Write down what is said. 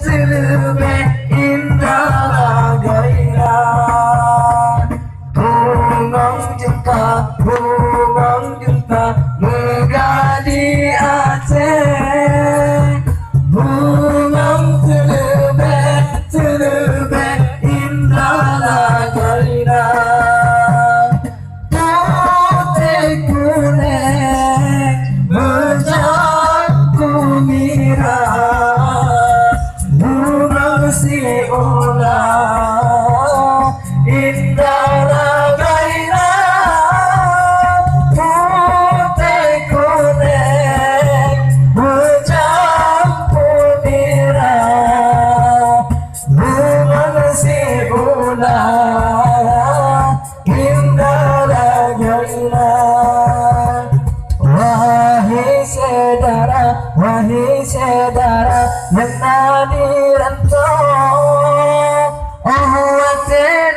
serube indah gairah. Bungong jumpa megah di Aceh. Bungong serube indah gairah. Putih kuning menjaku mirah. Bungong si ulah indah gairah. Putih kuning menjaku mirah. Bungong si ulah indah gairah. Wahai saudara yang tadi